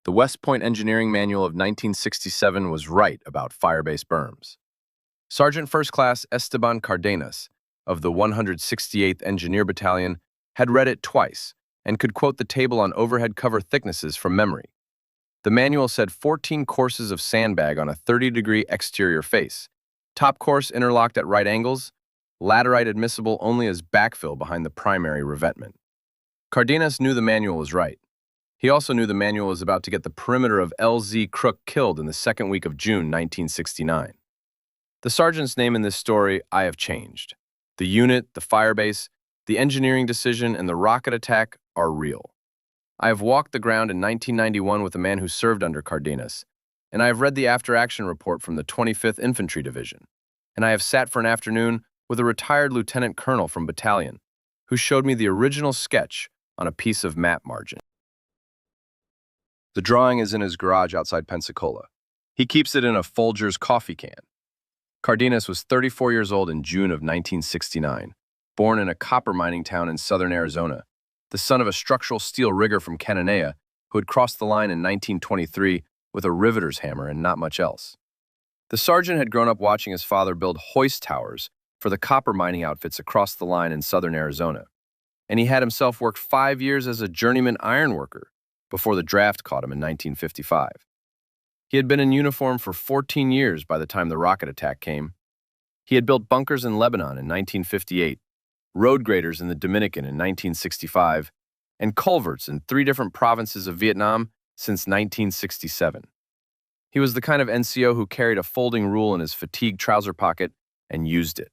The West Point Engineering Manual of 1967 was right about Firebase berms. Sergeant First Class Esteban Cardenas of the 168th Engineer Battalion had read it twice and could quote the table on overhead cover thicknesses from memory. The manual said 14 courses of sandbag on a 30-degree exterior face, top course interlocked at right angles, laterite admissible only as backfill behind the primary revetment. Cardenas knew the manual was right. He also knew the manual was about to get the perimeter of LZ Crook killed in the second week of June 1969. The sergeant's name in this story I have changed. The unit, the firebase, the engineering decision, and the rocket attack are real. I have walked the ground in 1991 with a man who served under Cardenas, and I have read the after-action report from the 25th Infantry Division, and I have sat for an afternoon with a retired lieutenant colonel from battalion who showed me the original sketch on a piece of map margin. The drawing is in his garage outside Pensacola. He keeps it in a Folgers coffee can. Cardenas was 34 years old in June of 1969, born in a copper mining town in southern Arizona, the son of a structural steel rigger from Cananea who had crossed the line in 1923 with a riveter's hammer and not much else. The sergeant had grown up watching his father build hoist towers for the copper mining outfits across the line in southern Arizona, and he had himself worked 5 years as a journeyman ironworker before the draft caught him in 1955. He had been in uniform for 14 years by the time the rocket attack came. He had built bunkers in Lebanon in 1958, road graders in the Dominican in 1965, and culverts in 3 different provinces of Vietnam since 1967. He was the kind of NCO who carried a folding rule in his fatigue trouser pocket and used it.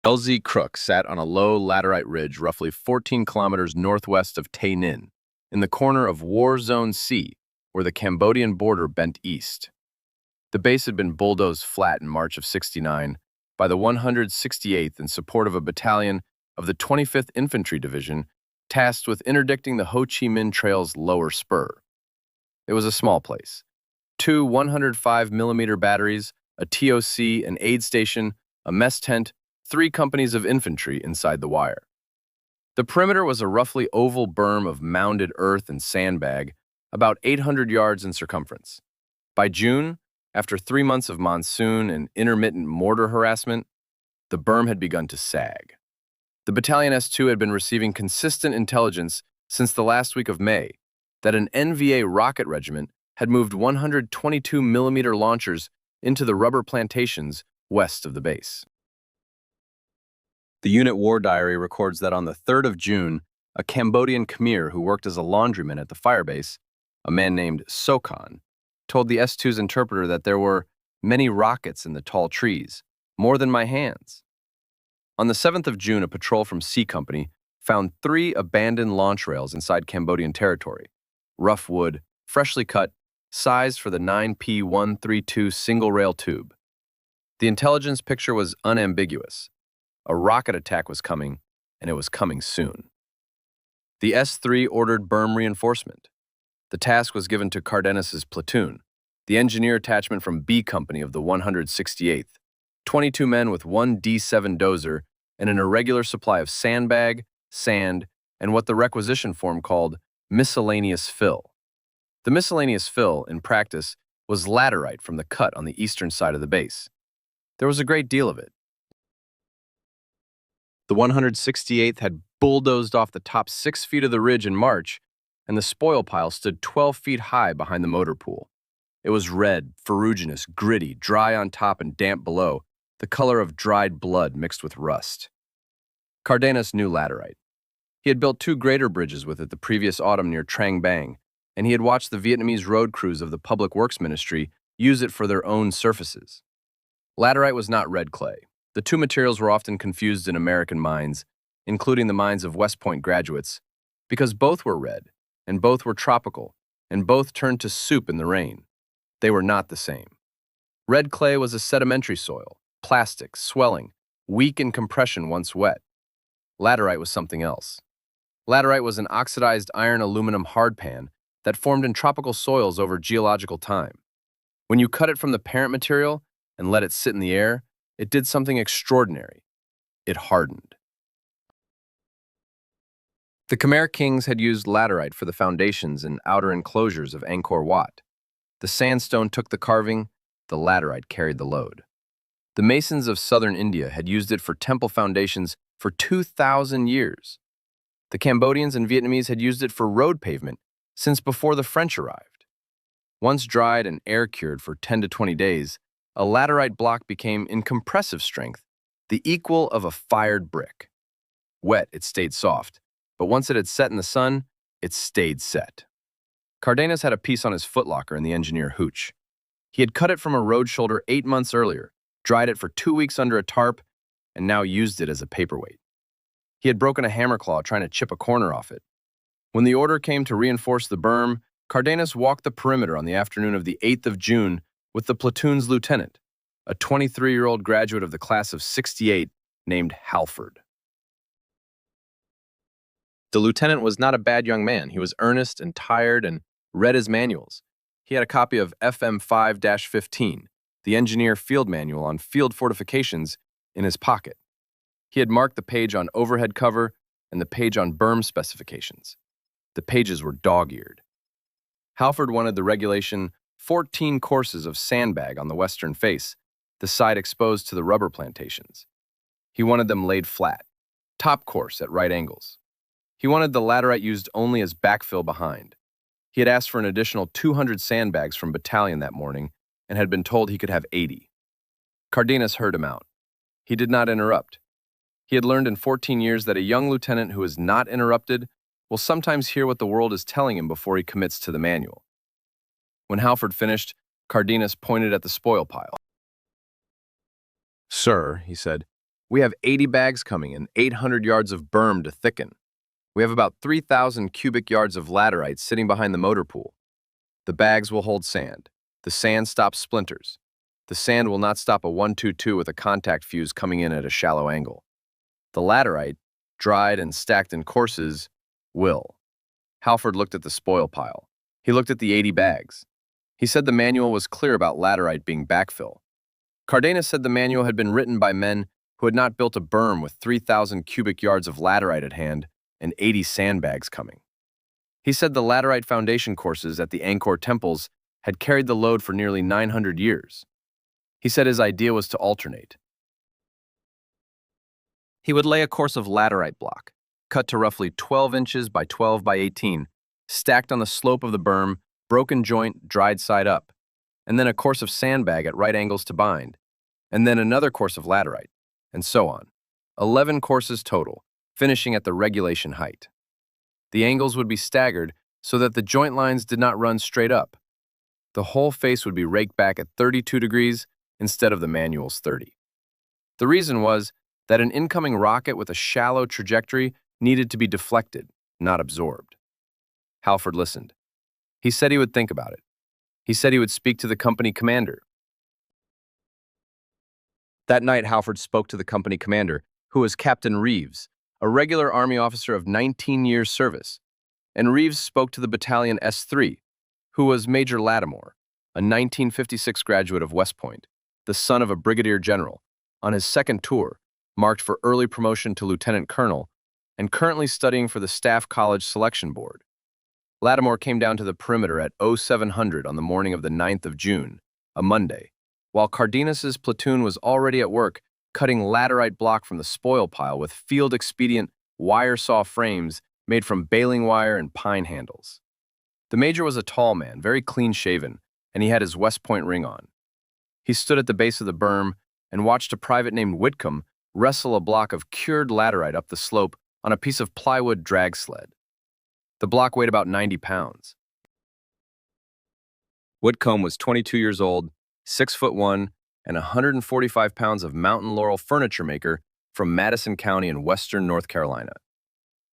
LZ Crook sat on a low laterite ridge roughly 14 kilometers northwest of Tay Ninh, in the corner of War Zone C, where the Cambodian border bent east. The base had been bulldozed flat in March of '69 by the 168th in support of a battalion of the 25th Infantry Division tasked with interdicting the Ho Chi Minh Trail's lower spur. It was a small place. 2 105mm batteries, a TOC, an aid station, a mess tent, 3 companies of infantry inside the wire. The perimeter was a roughly oval berm of mounded earth and sandbag, about 800 yards in circumference. By June, after 3 months of monsoon and intermittent mortar harassment, the berm had begun to sag. The Battalion S2 had been receiving consistent intelligence since the last week of May that an NVA rocket regiment had moved 122mm launchers into the rubber plantations west of the base. The unit war diary records that on the 3rd of June, a Cambodian Khmer who worked as a laundryman at the firebase, a man named Sokhan, told the S2's interpreter that there were many rockets in the tall trees, more than my hands. On the 7th of June, a patrol from C Company found 3 abandoned launch rails inside Cambodian territory, rough wood, freshly cut, sized for the 9P132 single-rail tube. The intelligence picture was unambiguous. A rocket attack was coming, and it was coming soon. The S3 ordered Berm reinforcement. The task was given to Cardenas's platoon, the engineer attachment from B Company of the 168th, 22 men with 1 D7 dozer and an irregular supply of sandbag, sand, and what the requisition form called miscellaneous fill. The miscellaneous fill, in practice, was laterite from the cut on the eastern side of the base. There was a great deal of it. The 168th had bulldozed off the top 6 feet of the ridge in March, and the spoil pile stood 12 feet high behind the motor pool. It was red, ferruginous, gritty, dry on top and damp below, the color of dried blood mixed with rust. Cardenas knew laterite. He had built 2 grader bridges with it the previous autumn near Trang Bang, and he had watched the Vietnamese road crews of the Public Works Ministry use it for their own surfaces. Laterite was not red clay. The 2 materials were often confused in American mines, including the minds of West Point graduates, because both were red, and both were tropical, and both turned to soup in the rain. They were not the same. Red clay was a sedimentary soil, plastic, swelling, weak in compression once wet. Laterite was something else. Laterite was an oxidized iron-aluminum hardpan that formed in tropical soils over geological time. When you cut it from the parent material and let it sit in the air, it did something extraordinary. It hardened. The Khmer kings had used laterite for the foundations and outer enclosures of Angkor Wat. The sandstone took the carving, the laterite carried the load. The masons of southern India had used it for temple foundations for 2,000 years. The Cambodians and Vietnamese had used it for road pavement since before the French arrived. Once dried and air-cured for 10 to 20 days, a laterite block became in compressive strength, the equal of a fired brick. Wet, it stayed soft, but once it had set in the sun, it stayed set. Cardenas had a piece on his footlocker in the engineer hooch. He had cut it from a road shoulder 8 months earlier, dried it for 2 weeks under a tarp, and now used it as a paperweight. He had broken a hammer claw trying to chip a corner off it. When the order came to reinforce the berm, Cardenas walked the perimeter on the afternoon of the 8th of June with the platoon's lieutenant, a 23-year-old graduate of the class of '68 named Halford. The lieutenant was not a bad young man. He was earnest and tired and read his manuals. He had a copy of FM 5-15, the engineer field manual on field fortifications, in his pocket. He had marked the page on overhead cover and the page on berm specifications. The pages were dog-eared. Halford wanted the regulation 14 courses of sandbag on the western face, the side exposed to the rubber plantations. He wanted them laid flat, top course at right angles. He wanted the laterite used only as backfill behind. He had asked for an additional 200 sandbags from battalion that morning and had been told he could have 80. Cardenas heard him out. He did not interrupt. He had learned in 14 years that a young lieutenant who is not interrupted will sometimes hear what the world is telling him before he commits to the manual. When Halford finished, Cardenas pointed at the spoil pile. "Sir," he said, "we have 80 bags coming and 800 yards of berm to thicken. We have about 3,000 cubic yards of laterite sitting behind the motor pool. The bags will hold sand. The sand stops splinters. The sand will not stop a 122 with a contact fuse coming in at a shallow angle. The laterite, dried and stacked in courses, will." Halford looked at the spoil pile. He looked at the 80 bags. He said the manual was clear about laterite being backfill. Cardenas said the manual had been written by men who had not built a berm with 3,000 cubic yards of laterite at hand and 80 sandbags coming. He said the laterite foundation courses at the Angkor temples had carried the load for nearly 900 years. He said his idea was to alternate. He would lay a course of laterite block, cut to roughly 12 inches by 12 by 18, stacked on the slope of the berm, broken joint, dried side up, and then a course of sandbag at right angles to bind, and then another course of laterite, and so on. 11 courses total, finishing at the regulation height. The angles would be staggered so that the joint lines did not run straight up. The whole face would be raked back at 32 degrees instead of the manual's 30. The reason was that an incoming rocket with a shallow trajectory needed to be deflected, not absorbed. Halford listened. He said he would think about it. He said he would speak to the company commander. That night, Halford spoke to the company commander, who was Captain Reeves, a regular Army officer of 19 years' service, and Reeves spoke to the battalion S3, who was Major Lattimore, a 1956 graduate of West Point, the son of a brigadier general, on his second tour, marked for early promotion to lieutenant colonel, and currently studying for the Staff College Selection Board. Lattimore came down to the perimeter at 0700 on the morning of the 9th of June, a Monday, while Cardenas's platoon was already at work cutting laterite block from the spoil pile with field-expedient wire saw frames made from baling wire and pine handles. The major was a tall man, very clean-shaven, and he had his West Point ring on. He stood at the base of the berm and watched a private named Whitcomb wrestle a block of cured laterite up the slope on a piece of plywood drag sled. The block weighed about 90 pounds. Whitcomb was 22 years old, 6'1", and 145 pounds of mountain laurel furniture maker from Madison County in western North Carolina.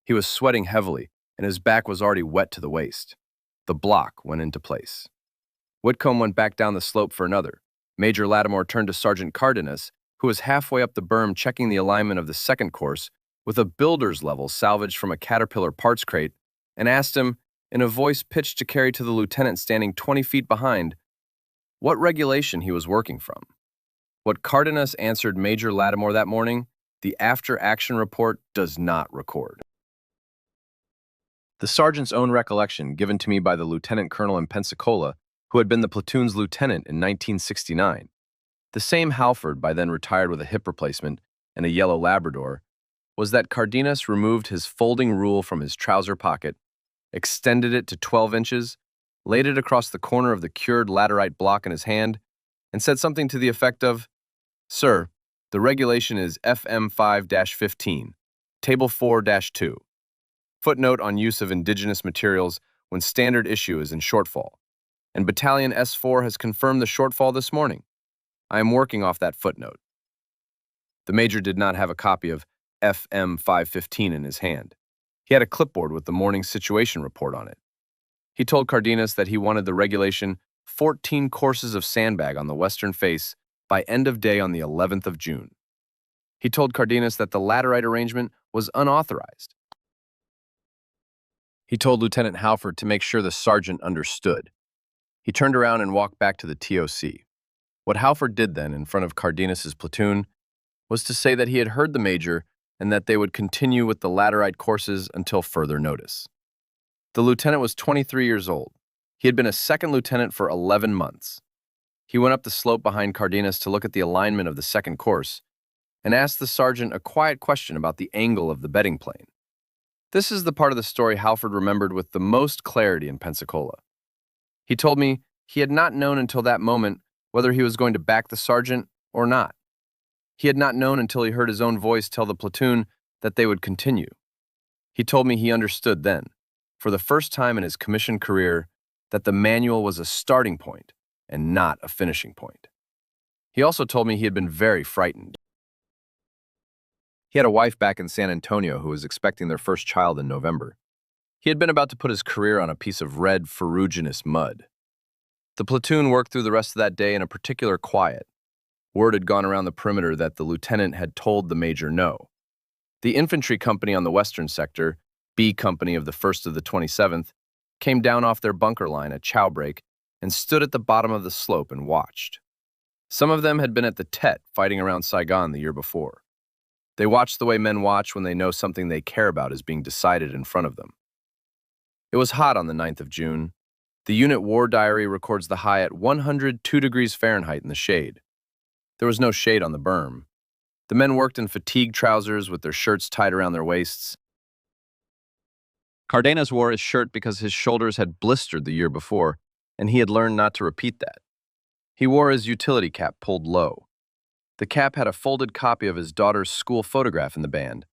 He was sweating heavily, and his back was already wet to the waist. The block went into place. Whitcomb went back down the slope for another. Major Lattimore turned to Sergeant Cardenas, who was halfway up the berm checking the alignment of the second course with a builder's level salvaged from a Caterpillar parts crate, and asked him, in a voice pitched to carry to the lieutenant standing 20 feet behind, what regulation he was working from. What Cardenas answered Major Lattimore that morning, the after-action report does not record. The sergeant's own recollection, given to me by the lieutenant colonel in Pensacola, who had been the platoon's lieutenant in 1969. The same Halford, by then retired with a hip replacement and a yellow Labrador, was that Cardenas removed his folding rule from his trouser pocket, extended it to 12 inches, laid it across the corner of the cured laterite block in his hand, and said something to the effect of, "Sir, the regulation is FM 5-15, Table 4-2. Footnote on use of indigenous materials when standard issue is in shortfall. And Battalion S4 has confirmed the shortfall this morning. I am working off that footnote." The major did not have a copy of FM 515 in his hand. He had a clipboard with the morning's situation report on it. He told Cardenas that he wanted the regulation 14 courses of sandbag on the western face by end of day on the 11th of June. He told Cardenas that the laterite arrangement was unauthorized. He told Lieutenant Halford to make sure the sergeant understood. He turned around and walked back to the TOC. What Halford did then in front of Cardenas's platoon was to say that he had heard the major and that they would continue with the laterite courses until further notice. The lieutenant was 23 years old. He had been a second lieutenant for 11 months. He went up the slope behind Cardenas to look at the alignment of the second course and asked the sergeant a quiet question about the angle of the bedding plane. This is the part of the story Halford remembered with the most clarity in Pensacola. He told me he had not known until that moment whether he was going to back the sergeant or not. He had not known until he heard his own voice tell the platoon that they would continue. He told me he understood then, for the first time in his commissioned career, that the manual was a starting point and not a finishing point. He also told me he had been very frightened. He had a wife back in San Antonio who was expecting their first child in November. He had been about to put his career on a piece of red, ferruginous mud. The platoon worked through the rest of that day in a particular quiet. Word had gone around the perimeter that the lieutenant had told the major no. The infantry company on the western sector, B Company of the 1st of the 27th, came down off their bunker line at chow break and stood at the bottom of the slope and watched. Some of them had been at the Tet fighting around Saigon the year before. They watch the way men watch when they know something they care about is being decided in front of them. It was hot on the 9th of June. The unit war diary records the high at 102 degrees Fahrenheit in the shade. There was no shade on the berm. The men worked in fatigue trousers with their shirts tied around their waists. Cardenas wore his shirt because his shoulders had blistered the year before, and he had learned not to repeat that. He wore his utility cap pulled low. The cap had a folded copy of his daughter's school photograph in the band,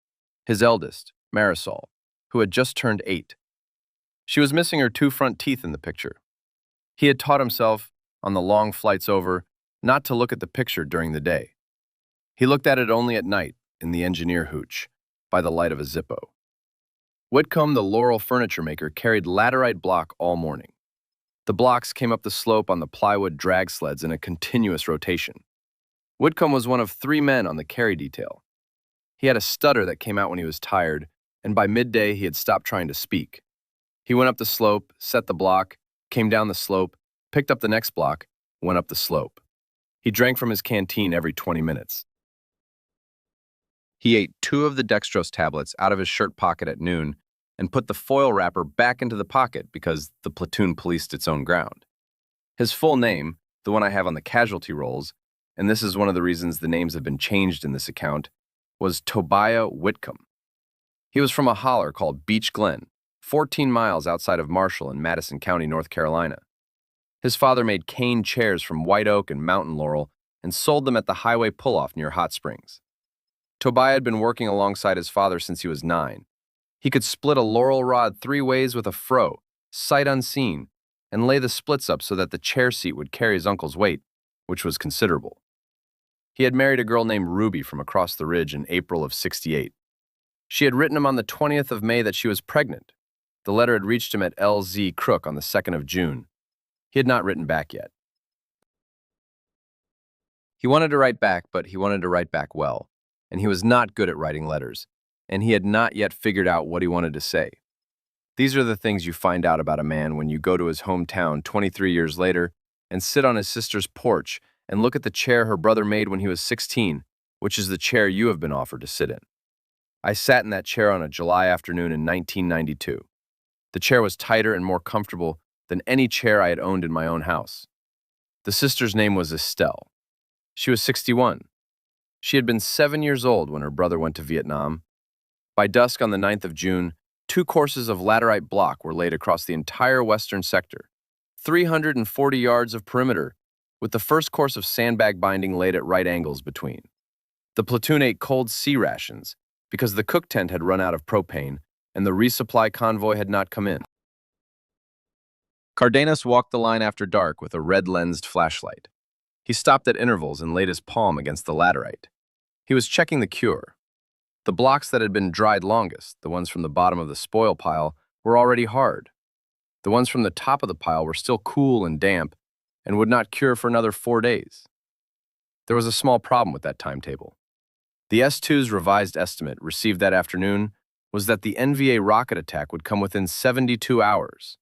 his eldest, Marisol, who had just turned 8. She was missing her 2 front teeth in the picture. He had taught himself, on the long flights over, not to look at the picture during the day. He looked at it only at night, in the engineer hooch, by the light of a Zippo. Whitcomb, the Laurel furniture maker, carried laterite block all morning. The blocks came up the slope on the plywood drag sleds in a continuous rotation. Whitcomb was one of 3 men on the carry detail. He had a stutter that came out when he was tired, and by midday he had stopped trying to speak. He went up the slope, set the block, came down the slope, picked up the next block, went up the slope. He drank from his canteen every 20 minutes. He ate 2 of the dextrose tablets out of his shirt pocket at noon and put the foil wrapper back into the pocket because the platoon policed its own ground. His full name, the one I have on the casualty rolls, and this is one of the reasons the names have been changed in this account, was Tobiah Whitcomb. He was from a holler called Beach Glen, 14 miles outside of Marshall in Madison County, North Carolina. His father made cane chairs from white oak and mountain laurel and sold them at the highway pull-off near Hot Springs. Tobiah had been working alongside his father since he was 9. He could split a laurel rod 3 ways with a froe, sight unseen, and lay the splits up so that the chair seat would carry his uncle's weight, which was considerable. He had married a girl named Ruby from across the ridge in April of '68. She had written him on the 20th of May that she was pregnant. The letter had reached him at LZ Crook on the 2nd of June. He had not written back yet. He wanted to write back, but he wanted to write back well, and he was not good at writing letters, and he had not yet figured out what he wanted to say. These are the things you find out about a man when you go to his hometown 23 years later and sit on his sister's porch and look at the chair her brother made when he was 16, which is the chair you have been offered to sit in. I sat in that chair on a July afternoon in 1992. The chair was tighter and more comfortable than any chair I had owned in my own house. The sister's name was Estelle. She was 61. She had been 7 years old when her brother went to Vietnam. By dusk on the 9th of June, 2 courses of laterite block were laid across the entire western sector, 340 yards of perimeter, with the first course of sandbag binding laid at right angles between. The platoon ate cold sea rations because the cook tent had run out of propane and the resupply convoy had not come in. Cardenas walked the line after dark with a red-lensed flashlight. He stopped at intervals and laid his palm against the laterite. He was checking the cure. The blocks that had been dried longest, the ones from the bottom of the spoil pile, were already hard. The ones from the top of the pile were still cool and damp and would not cure for another 4 days. There was a small problem with that timetable. The S-2's revised estimate, received that afternoon, was that the NVA rocket attack would come within 72 hours.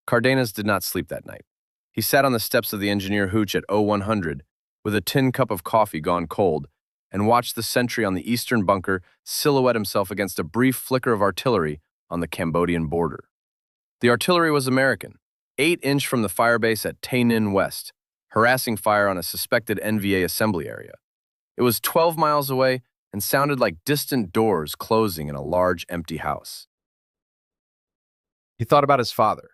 Cardenas did not sleep that night. He sat on the steps of the engineer hooch at 0100 with a tin cup of coffee gone cold and watched the sentry on the eastern bunker silhouette himself against a brief flicker of artillery on the Cambodian border. The artillery was American, 8-inch from the Firebase at Tay Ninh West, harassing fire on a suspected NVA assembly area. It was 12 miles away and sounded like distant doors closing in a large, empty house. He thought about his father.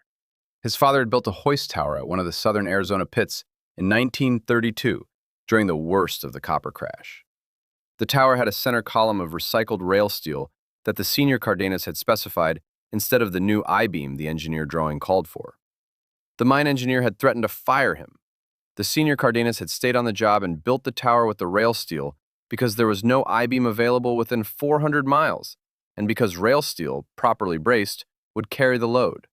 His father had built a hoist tower at one of the southern Arizona pits in 1932, during the worst of the copper crash. The tower had a center column of recycled rail steel that the senior Cardenas had specified instead of the new I-beam the engineer drawing called for. The mine engineer had threatened to fire him. The senior Cardenas had stayed on the job and built the tower with the rail steel because there was no I-beam available within 400 miles, and because rail steel, properly braced, would carry the load.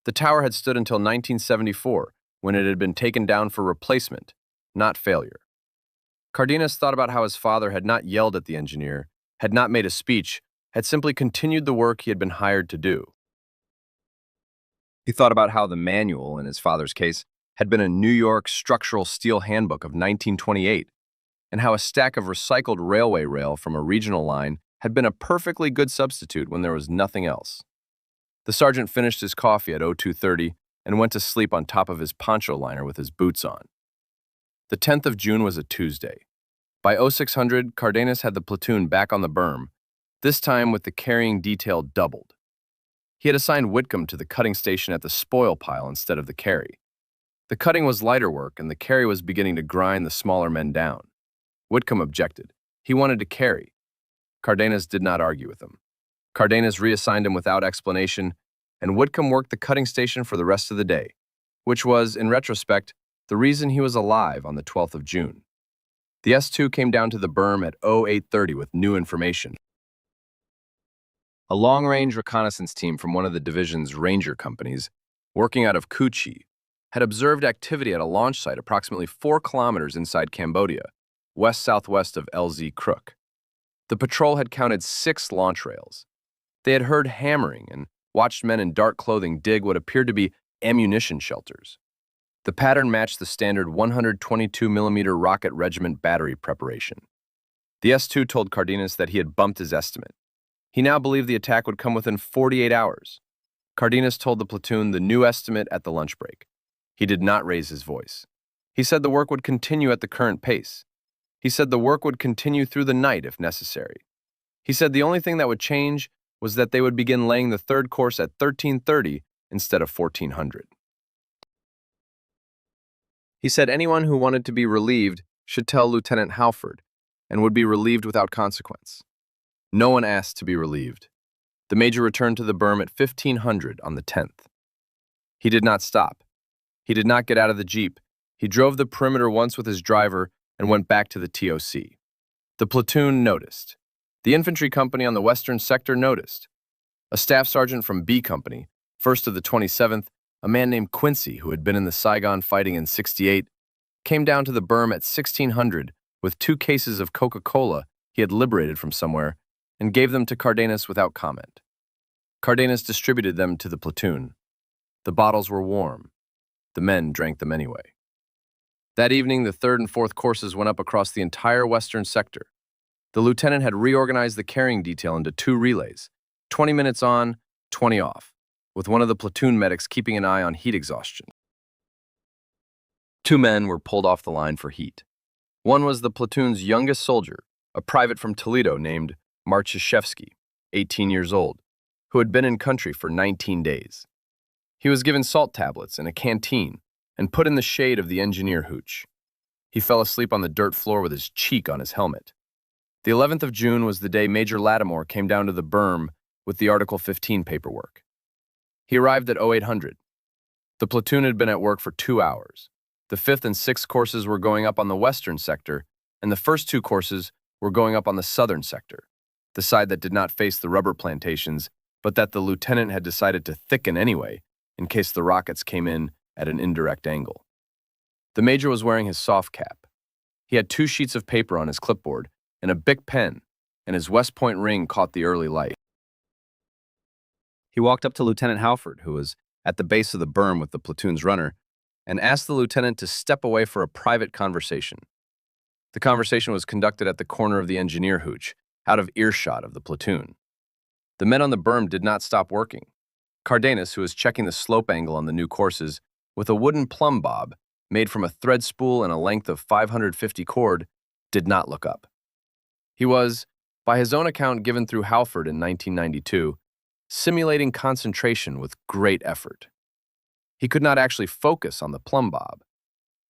The tower had stood until 1974, when it had been taken down for replacement, not failure. Cardenas thought about how his father had not yelled at the engineer, had not made a speech, had simply continued the work he had been hired to do. He thought about how the manual, in his father's case, had been a New York structural steel handbook of 1928, and how a stack of recycled railway rail from a regional line had been a perfectly good substitute when there was nothing else. The sergeant finished his coffee at 0230 and went to sleep on top of his poncho liner with his boots on. The 10th of June was a Tuesday. By 0600, Cardenas had the platoon back on the berm, this time with the carrying detail doubled. He had assigned Whitcomb to the cutting station at the spoil pile instead of the carry. The cutting was lighter work, and the carry was beginning to grind the smaller men down. Whitcomb objected. He wanted to carry. Cardenas did not argue with him. Cardenas reassigned him without explanation, and Whitcomb worked the cutting station for the rest of the day, which was, in retrospect, the reason he was alive on the 12th of June. The S-2 came down to the berm at 0830 with new information. A long-range reconnaissance team from one of the division's ranger companies, working out of Cu Chi, had observed activity at a launch site approximately 4 kilometers inside Cambodia, west-southwest of LZ Crook. The patrol had counted 6 launch rails. They had heard hammering and watched men in dark clothing dig what appeared to be ammunition shelters. The pattern matched the standard 122mm rocket regiment battery preparation. The S-2 told Cardenas that he had bumped his estimate. He now believed the attack would come within 48 hours. Cardenas told the platoon the new estimate at the lunch break. He did not raise his voice. He said the work would continue at the current pace. He said the work would continue through the night if necessary. He said the only thing that would change was that they would begin laying the third course at 1330 instead of 1400. He said anyone who wanted to be relieved should tell Lieutenant Halford and would be relieved without consequence. No one asked to be relieved. The major returned to the berm at 1500 on the 10th. He did not stop. He did not get out of the jeep. He drove the perimeter once with his driver and went back to the TOC. The platoon noticed. The infantry company on the western sector noticed. A staff sergeant from B Company, 1st of the 27th, a man named Quincy, who had been in the Saigon fighting in '68, came down to the berm at 1600 with 2 cases of Coca-Cola he had liberated from somewhere and gave them to Cardenas without comment. Cardenas distributed them to the platoon. The bottles were warm. The men drank them anyway. That evening, the 3rd and 4th courses went up across the entire western sector. The lieutenant had reorganized the carrying detail into 2 relays, 20 minutes on, 20 off. with one of the platoon medics keeping an eye on heat exhaustion. Two men were pulled off the line for heat. One was the platoon's youngest soldier, a private from Toledo named Marcheshevsky, 18 years old, who had been in country for 19 days. He was given salt tablets in a canteen and put in the shade of the engineer hooch. He fell asleep on the dirt floor with his cheek on his helmet. The 11th of June was the day Major Lattimore came down to the Berm with the Article 15 paperwork. He arrived at 0800. The platoon had been at work for 2 hours. The 5th and 6th courses were going up on the western sector, and the first 2 courses were going up on the southern sector, the side that did not face the rubber plantations, but that the lieutenant had decided to thicken anyway, in case the rockets came in at an indirect angle. The major was wearing his soft cap. He had 2 sheets of paper on his clipboard and a Bic pen, and his West Point ring caught the early light. He walked up to Lieutenant Halford, who was at the base of the berm with the platoon's runner, and asked the lieutenant to step away for a private conversation. The conversation was conducted at the corner of the engineer hooch, out of earshot of the platoon. The men on the berm did not stop working. Cardenas, who was checking the slope angle on the new courses, with a wooden plumb bob made from a thread spool and a length of 550 cord, did not look up. He was, by his own account given through Halford in 1992, simulating concentration with great effort. He could not actually focus on the plumb bob.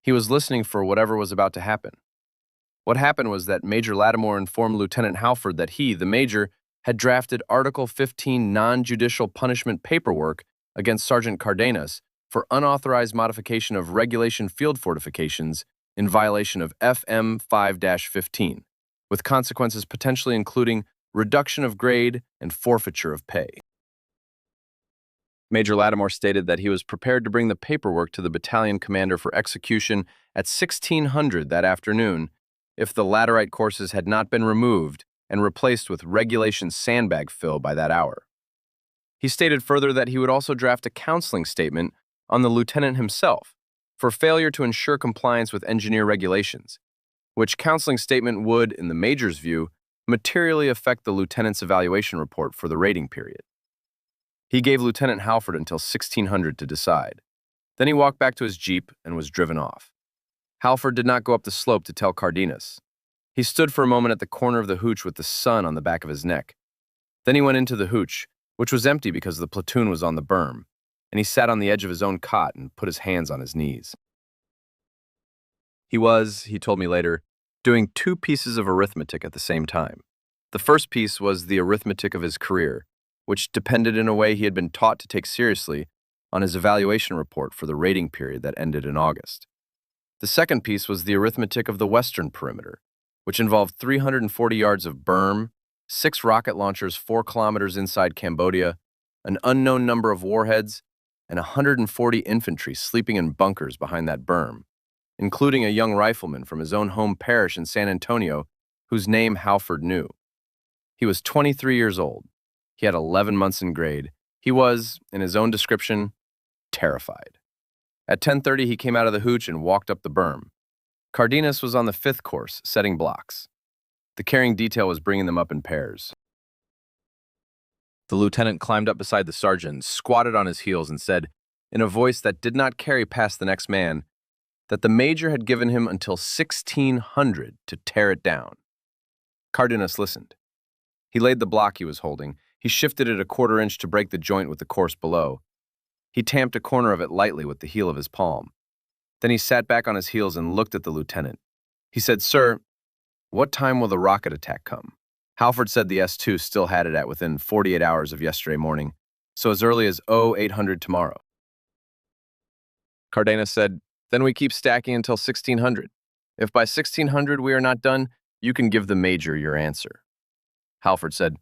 He was listening for whatever was about to happen. What happened was that Major Lattimore informed Lieutenant Halford that he, the major, had drafted Article 15 non-judicial punishment paperwork against Sergeant Cardenas for unauthorized modification of regulation field fortifications in violation of FM 5-15, with consequences potentially including reduction of grade and forfeiture of pay. Major Lattimore stated that he was prepared to bring the paperwork to the battalion commander for execution at 1600 that afternoon if the laterite courses had not been removed and replaced with regulation sandbag fill by that hour. He stated further that he would also draft a counseling statement on the lieutenant himself for failure to ensure compliance with engineer regulations, which counseling statement would, in the major's view, materially affect the lieutenant's evaluation report for the rating period. He gave Lieutenant Halford until 1600 to decide. Then he walked back to his jeep and was driven off. Halford did not go up the slope to tell Cardenas. He stood for a moment at the corner of the hooch with the sun on the back of his neck. Then he went into the hooch, which was empty because the platoon was on the berm, and he sat on the edge of his own cot and put his hands on his knees. He was, he told me later, doing 2 pieces of arithmetic at the same time. The first piece was the arithmetic of his career, which depended in a way he had been taught to take seriously on his evaluation report for the rating period that ended in August. The second piece was the arithmetic of the western perimeter, which involved 340 yards of berm, 6 rocket launchers 4 kilometers inside Cambodia, an unknown number of warheads, and 140 infantry sleeping in bunkers behind that berm, including a young rifleman from his own home parish in San Antonio whose name Halford knew. He was 23 years old. He had 11 months in grade. He was, in his own description, terrified. At 10:30, he came out of the hooch and walked up the berm. Cardenas was on the 5th course, setting blocks. The carrying detail was bringing them up in pairs. The lieutenant climbed up beside the sergeant, squatted on his heels, and said, in a voice that did not carry past the next man, that the major had given him until 1600 to tear it down. Cardenas listened. He laid the block he was holding. He shifted it a 1/4 inch to break the joint with the course below. He tamped a corner of it lightly with the heel of his palm. Then he sat back on his heels and looked at the lieutenant. He said, "Sir, what time will the rocket attack come?" Halford said the S-2 still had it at within 48 hours of yesterday morning, so as early as 0800 tomorrow. Cardenas said, "Then we keep stacking until 1600. If by 1600 we are not done, you can give the major your answer." Halford said,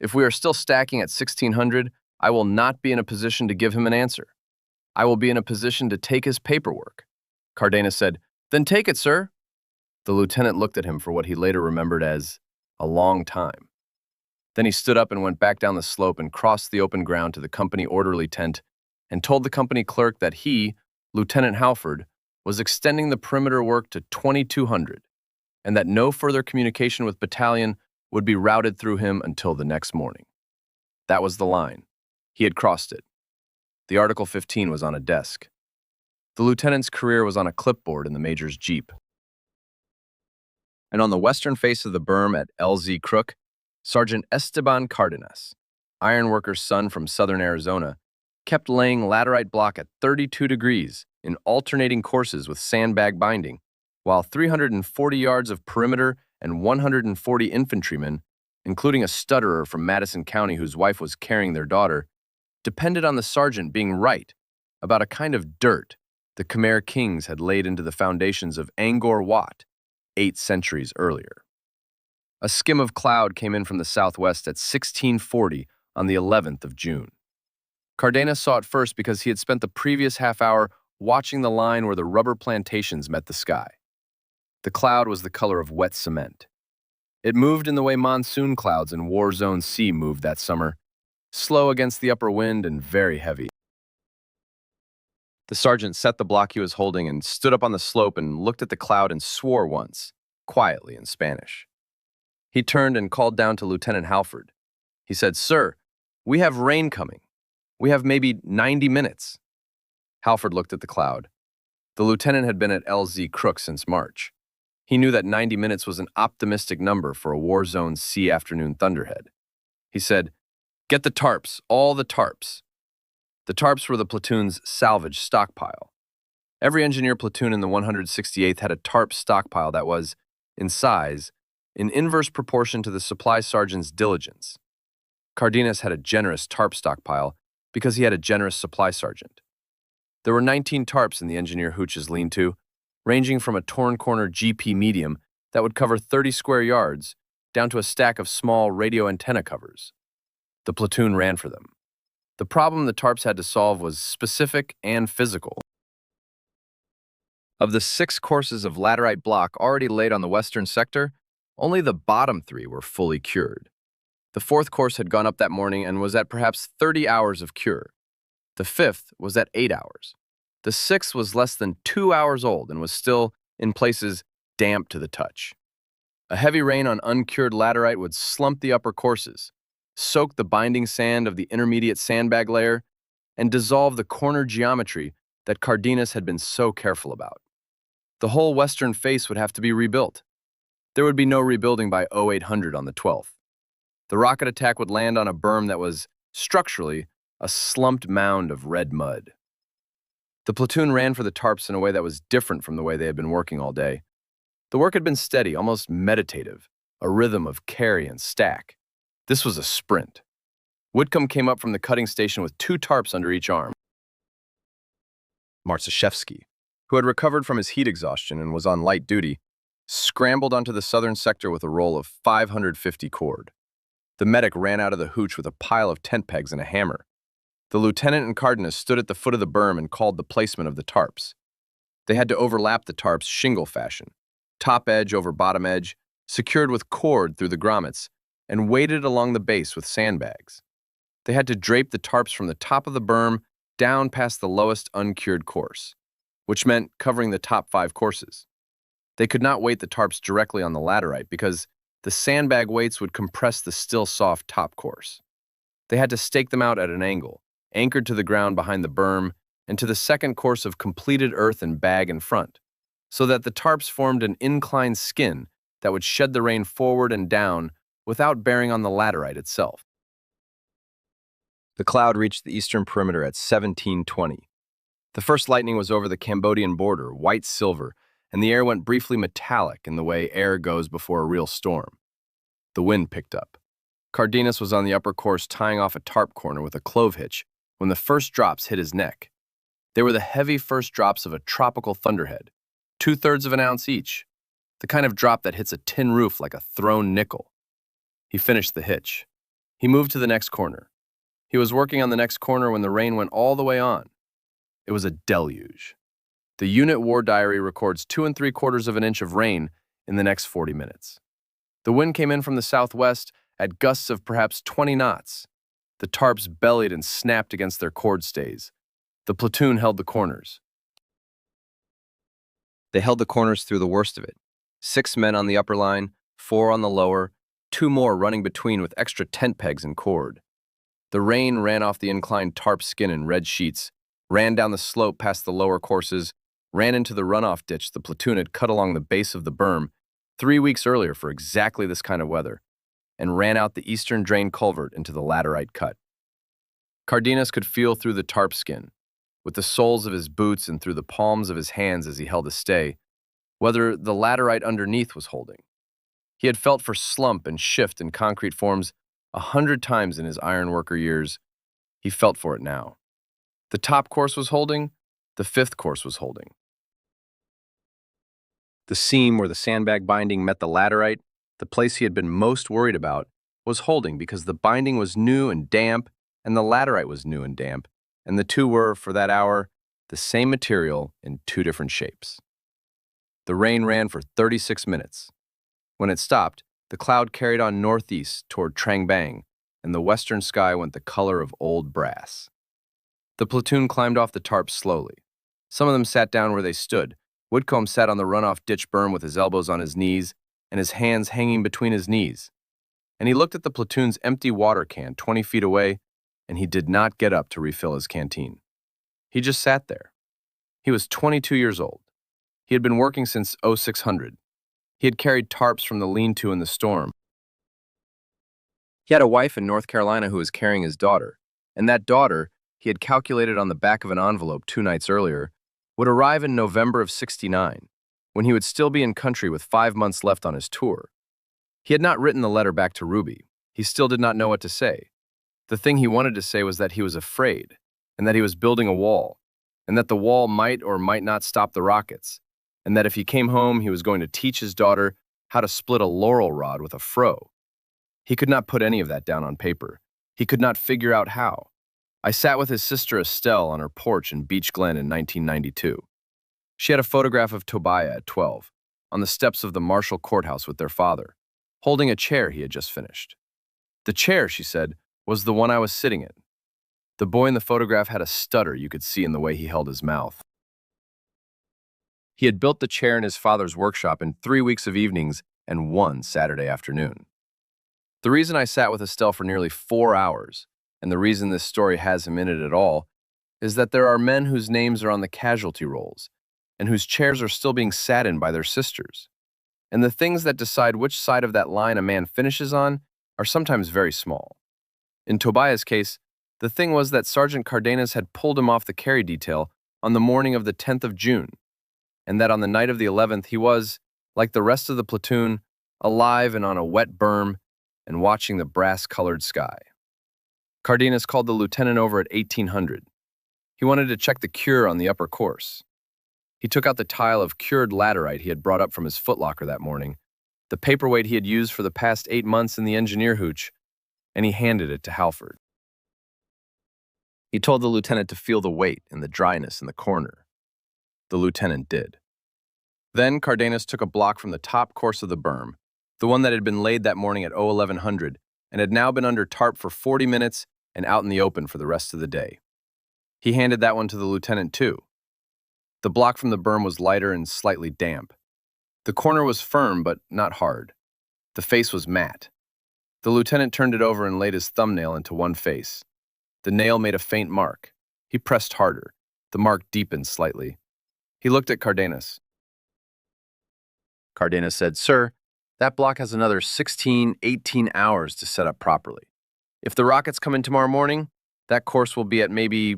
"If we are still stacking at 1600, I will not be in a position to give him an answer. I will be in a position to take his paperwork." Cardenas said, "Then take it, sir." The lieutenant looked at him for what he later remembered as a long time. Then he stood up and went back down the slope and crossed the open ground to the company orderly tent and told the company clerk that he, Lieutenant Halford, was extending the perimeter work to 2200 and that no further communication with battalion would be routed through him until the next morning. That was the line. He had crossed it. The Article 15 was on a desk. The lieutenant's career was on a clipboard in the major's jeep. And on the western face of the berm at LZ Crook, Sergeant Esteban Cardenas, ironworker's son from southern Arizona, kept laying laterite block at 32 degrees in alternating courses with sandbag binding, while 340 yards of perimeter and 140 infantrymen, including a stutterer from Madison County whose wife was carrying their daughter, depended on the sergeant being right about a kind of dirt the Khmer kings had laid into the foundations of Angkor Wat 8 centuries earlier. A skim of cloud came in from the southwest at 1640 on the 11th of June. Cardenas saw it first because he had spent the previous half hour watching the line where the rubber plantations met the sky. The cloud was the color of wet cement. It moved in the way monsoon clouds in War Zone C moved that summer, slow against the upper wind and very heavy. The sergeant set the block he was holding and stood up on the slope and looked at the cloud and swore once, quietly in Spanish. He turned and called down to Lieutenant Halford. He said, "Sir, we have rain coming. We have maybe 90 minutes." Halford looked at the cloud. The lieutenant had been at LZ Crook since March. He knew that 90 minutes was an optimistic number for a War Zone C afternoon thunderhead. He said, "Get the tarps, all the tarps." The tarps were the platoon's salvage stockpile. Every engineer platoon in the 168th had a tarp stockpile that was, in size, in inverse proportion to the supply sergeant's diligence. Cardenas had a generous tarp stockpile because he had a generous supply sergeant. There were 19 tarps in the engineer hooch's lean-to, ranging from a torn-corner GP medium that would cover 30 square yards down to a stack of small radio antenna covers. The platoon ran for them. The problem the tarps had to solve was specific and physical. Of the 6 courses of laterite block already laid on the western sector, only the bottom 3 were fully cured. The 4th course had gone up that morning and was at perhaps 30 hours of cure. The 5th was at 8 hours. The 6th was less than 2 hours old and was still, in places, damp to the touch. A heavy rain on uncured laterite would slump the upper courses, soak the binding sand of the intermediate sandbag layer, and dissolve the corner geometry that Cardenas had been so careful about. The whole western face would have to be rebuilt. There would be no rebuilding by 0800 on the 12th. The rocket attack would land on a berm that was, structurally, a slumped mound of red mud. The platoon ran for the tarps in a way that was different from the way they had been working all day. The work had been steady, almost meditative, a rhythm of carry and stack. This was a sprint. Whitcomb came up from the cutting station with 2 tarps under each arm. Marszewski, who had recovered from his heat exhaustion and was on light duty, scrambled onto the southern sector with a roll of 550 cord. The medic ran out of the hooch with a pile of tent pegs and a hammer. The lieutenant and Cardenas stood at the foot of the berm and called the placement of the tarps. They had to overlap the tarps shingle fashion, top edge over bottom edge, secured with cord through the grommets, and weighted along the base with sandbags. They had to drape the tarps from the top of the berm down past the lowest uncured course, which meant covering the top 5 courses. They could not weight the tarps directly on the laterite because the sandbag weights would compress the still soft top course. They had to stake them out at an angle, anchored to the ground behind the berm and to the second course of completed earth and bag in front, so that the tarps formed an inclined skin that would shed the rain forward and down without bearing on the laterite itself. The cloud reached the eastern perimeter at 1720. The first lightning was over the Cambodian border, white-silver, and the air went briefly metallic in the way air goes before a real storm. The wind picked up. Cardenas was on the upper course tying off a tarp corner with a clove hitch when the first drops hit his neck. They were the heavy first drops of a tropical thunderhead, 2/3 of an ounce each, the kind of drop that hits a tin roof like a thrown nickel. He finished the hitch. He moved to the next corner. He was working on the next corner when the rain went all the way on. It was a deluge. The unit war diary records 2 3/4 of an inch of rain in the next 40 minutes. The wind came in from the southwest at gusts of perhaps 20 knots. The tarps bellied and snapped against their cord stays. The platoon held the corners. They held the corners through the worst of it. 6 men on the upper line, 4 on the lower, 2 more running between with extra tent pegs and cord. The rain ran off the inclined tarp skin in red sheets, ran down the slope past the lower courses, ran into the runoff ditch the platoon had cut along the base of the berm 3 weeks earlier for exactly this kind of weather, and ran out the eastern drain culvert into the laterite cut. Cardenas could feel through the tarp skin, with the soles of his boots and through the palms of his hands as he held a stay, whether the laterite underneath was holding. He had felt for slump and shift in concrete forms 100 times in his ironworker years. He felt for it now. The top course was holding, the fifth course was holding. The seam where the sandbag binding met the laterite, the place he had been most worried about, was holding because the binding was new and damp, and the laterite was new and damp, and the two were, for that hour, the same material in two different shapes. The rain ran for 36 minutes. When it stopped, the cloud carried on northeast toward Trang Bang, and the western sky went the color of old brass. The platoon climbed off the tarp slowly. Some of them sat down where they stood. Whitcomb sat on the runoff ditch berm with his elbows on his knees and his hands hanging between his knees. And he looked at the platoon's empty water can 20 feet away, and he did not get up to refill his canteen. He just sat there. He was 22 years old. He had been working since 0600. He had carried tarps from the lean-to in the storm. He had a wife in North Carolina who was carrying his daughter, and that daughter, he had calculated on the back of an envelope 2 nights earlier, would arrive in November of '69, when he would still be in country with 5 months left on his tour. He had not written the letter back to Ruby. He still did not know what to say. The thing he wanted to say was that he was afraid, and that he was building a wall, and that the wall might or might not stop the rockets, and that if he came home, he was going to teach his daughter how to split a laurel rod with a froe. He could not put any of that down on paper. He could not figure out how. I sat with his sister Estelle on her porch in Beach Glen in 1992. She had a photograph of Tobiah at 12, on the steps of the Marshall Courthouse with their father, holding a chair he had just finished. The chair, she said, was the one I was sitting in. The boy in the photograph had a stutter you could see in the way he held his mouth. He had built the chair in his father's workshop in 3 weeks of evenings and 1 Saturday afternoon. The reason I sat with Estelle for nearly 4 hours, and the reason this story has him in it at all, is that there are men whose names are on the casualty rolls, and whose chairs are still being sat in by their sisters. And the things that decide which side of that line a man finishes on are sometimes very small. In Tobiah's case, the thing was that Sergeant Cardenas had pulled him off the carry detail on the morning of the 10th of June, and that on the night of the 11th he was, like the rest of the platoon, alive and on a wet berm and watching the brass-colored sky. Cardenas called the lieutenant over at 1800. He wanted to check the cure on the upper course. He took out the tile of cured laterite he had brought up from his footlocker that morning, the paperweight he had used for the past 8 months in the engineer hooch, and he handed it to Halford. He told the lieutenant to feel the weight and the dryness in the corner. The lieutenant did. Then Cardenas took a block from the top course of the berm, the one that had been laid that morning at 1100 and had now been under tarp for 40 minutes and out in the open for the rest of the day. He handed that one to the lieutenant too. The block from the berm was lighter and slightly damp. The corner was firm but not hard. The face was matte. The lieutenant turned it over and laid his thumbnail into one face. The nail made a faint mark. He pressed harder. The mark deepened slightly. He looked at Cardenas. Cardenas said, "Sir, that block has another 16, 18 hours to set up properly. If the rockets come in tomorrow morning, that course will be at maybe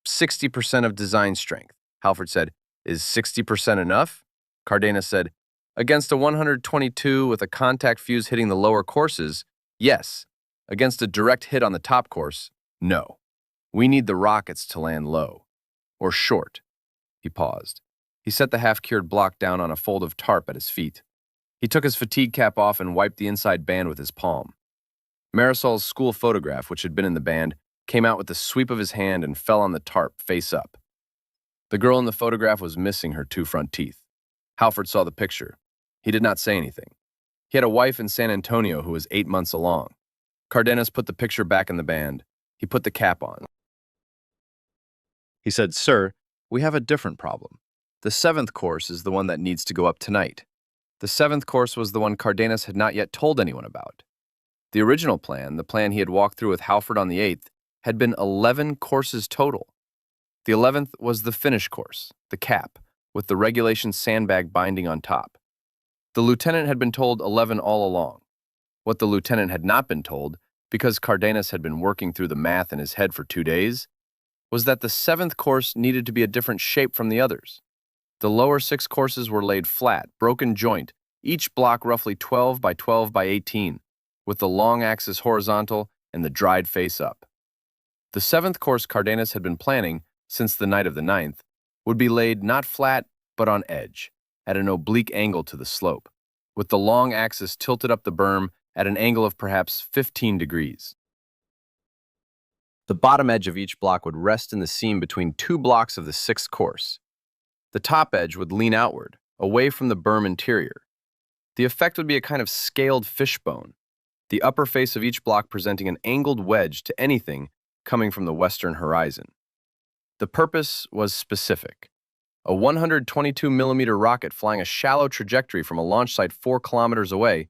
60% of design strength." Halford said, "Is 60% enough?" Cardenas said, "Against a 122 with a contact fuse hitting the lower courses, yes. Against a direct hit on the top course, no. We need the rockets to land low. Or short." He paused. He set the half-cured block down on a fold of tarp at his feet. He took his fatigue cap off and wiped the inside band with his palm. Marisol's school photograph, which had been in the band, came out with the sweep of his hand and fell on the tarp, face up. The girl in the photograph was missing her 2 front teeth. Halford saw the picture. He did not say anything. He had a wife in San Antonio who was 8 months along. Cardenas put the picture back in the band. He put the cap on. He said, "Sir, we have a different problem. The 7th course is the one that needs to go up tonight." The 7th course was the one Cardenas had not yet told anyone about. The original plan, the plan he had walked through with Halford on the 8th, had been 11 courses total. The 11th was the finish course, the cap, with the regulation sandbag binding on top. The lieutenant had been told 11 all along. What the lieutenant had not been told, because Cardenas had been working through the math in his head for 2 days, was that the 7th course needed to be a different shape from the others. The lower 6 courses were laid flat, broken joint, each block roughly 12 by 12 by 18, with the long axis horizontal and the dried face up. The 7th course Cardenas had been planning since the night of the 9th would be laid not flat, but on edge, at an oblique angle to the slope, with the long axis tilted up the berm at an angle of perhaps 15 degrees. The bottom edge of each block would rest in the seam between 2 blocks of the 6th course. The top edge would lean outward, away from the berm interior. The effect would be a kind of scaled fishbone, the upper face of each block presenting an angled wedge to anything coming from the western horizon. The purpose was specific. A 122mm rocket flying a shallow trajectory from a launch site 4 kilometers away,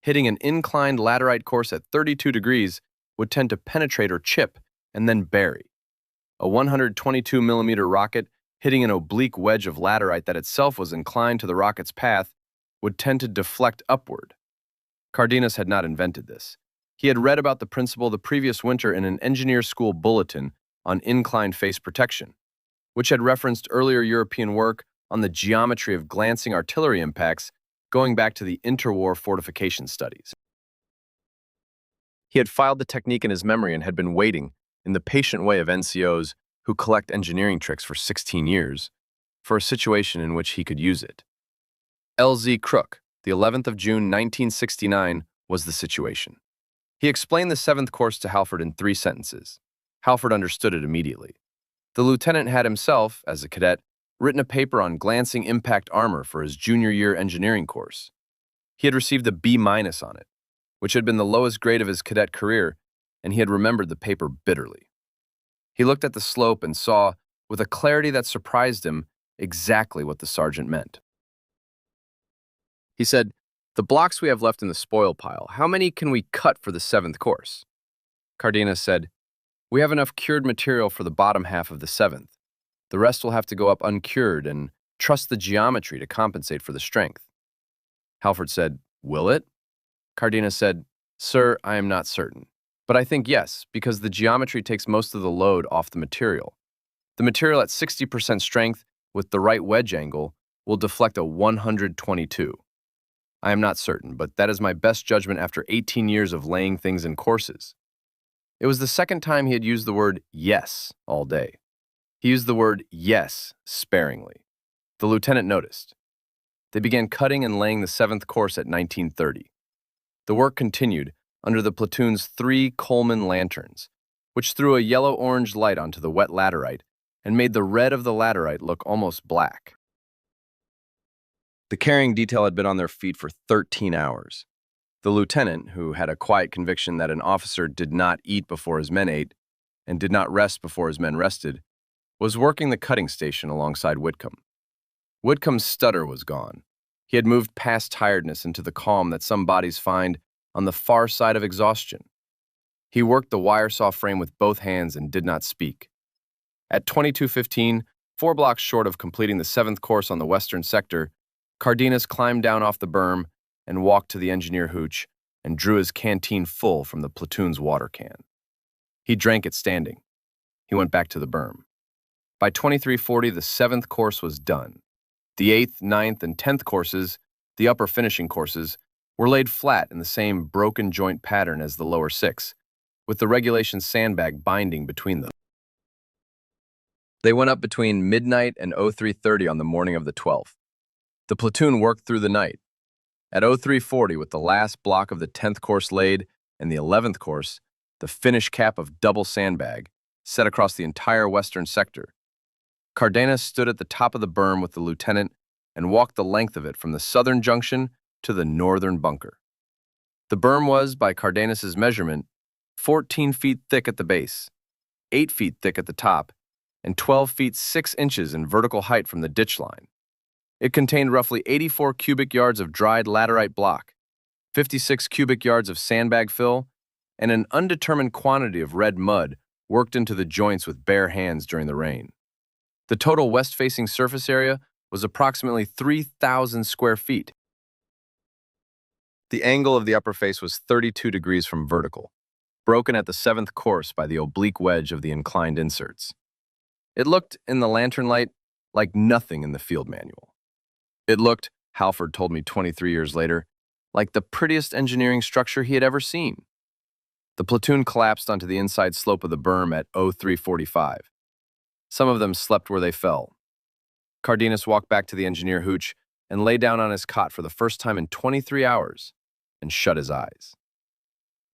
hitting an inclined laterite course at 32 degrees, would tend to penetrate or chip and then bury. A 122mm rocket hitting an oblique wedge of laterite that itself was inclined to the rocket's path would tend to deflect upward. Cardenas had not invented this. He had read about the principle the previous winter in an engineer school bulletin on inclined face protection, which had referenced earlier European work on the geometry of glancing artillery impacts going back to the interwar fortification studies. He had filed the technique in his memory and had been waiting, in the patient way of NCOs who collect engineering tricks for 16 years, for a situation in which he could use it. LZ Crook, the 11th of June 1969, was the situation. He explained the 7th course to Halford in 3 sentences. Halford understood it immediately. The lieutenant had himself, as a cadet, written a paper on glancing impact armor for his junior year engineering course. He had received a B- on it, which had been the lowest grade of his cadet career, and he had remembered the paper bitterly. He looked at the slope and saw, with a clarity that surprised him, exactly what the sergeant meant. He said, "The blocks we have left in the spoil pile, how many can we cut for the 7th course?" Cardenas said, "We have enough cured material for the bottom half of the 7th. The rest will have to go up uncured and trust the geometry to compensate for the strength." Halford said, "Will it?" Cardenas said, "Sir, I am not certain. But I think yes, because the geometry takes most of the load off the material. The material at 60% strength with the right wedge angle will deflect a 122. I am not certain, but that is my best judgment after 18 years of laying things in courses." It was the second time he had used the word yes all day. He used the word yes sparingly. The lieutenant noticed. They began cutting and laying the 7th course at 1930. The work continued under the platoon's 3 Coleman lanterns, which threw a yellow-orange light onto the wet laterite and made the red of the laterite look almost black. The carrying detail had been on their feet for 13 hours. The lieutenant, who had a quiet conviction that an officer did not eat before his men ate and did not rest before his men rested, was working the cutting station alongside Whitcomb. Whitcomb's stutter was gone. He had moved past tiredness into the calm that some bodies find on the far side of exhaustion. He worked the wire saw frame with both hands and did not speak. At 22:15, 4 blocks short of completing the 7th course on the western sector, Cardenas climbed down off the berm and walked to the engineer hooch and drew his canteen full from the platoon's water can. He drank it standing. He went back to the berm. By 23:40, the 7th course was done. The 8th, 9th, and 10th courses, the upper finishing courses, were laid flat in the same broken joint pattern as the lower 6, with the regulation sandbag binding between them. They went up between midnight and 03:30 on the morning of the 12th. The platoon worked through the night. At 03:40, with the last block of the 10th course laid and the 11th course, the finish cap of double sandbag, set across the entire western sector, Cardenas stood at the top of the berm with the lieutenant and walked the length of it from the southern junction to the northern bunker. The berm was, by Cardenas's measurement, 14 feet thick at the base, 8 feet thick at the top, and 12 feet 6 inches in vertical height from the ditch line. It contained roughly 84 cubic yards of dried laterite block, 56 cubic yards of sandbag fill, and an undetermined quantity of red mud worked into the joints with bare hands during the rain. The total west-facing surface area was approximately 3,000 square feet. The angle of the upper face was 32 degrees from vertical, broken at the seventh course by the oblique wedge of the inclined inserts. It looked, in the lantern light, like nothing in the field manual. It looked, Halford told me 23 years later, like the prettiest engineering structure he had ever seen. The platoon collapsed onto the inside slope of the berm at 0345. Some of them slept where they fell. Cardenas walked back to the engineer hooch and lay down on his cot for the first time in 23 hours and shut his eyes.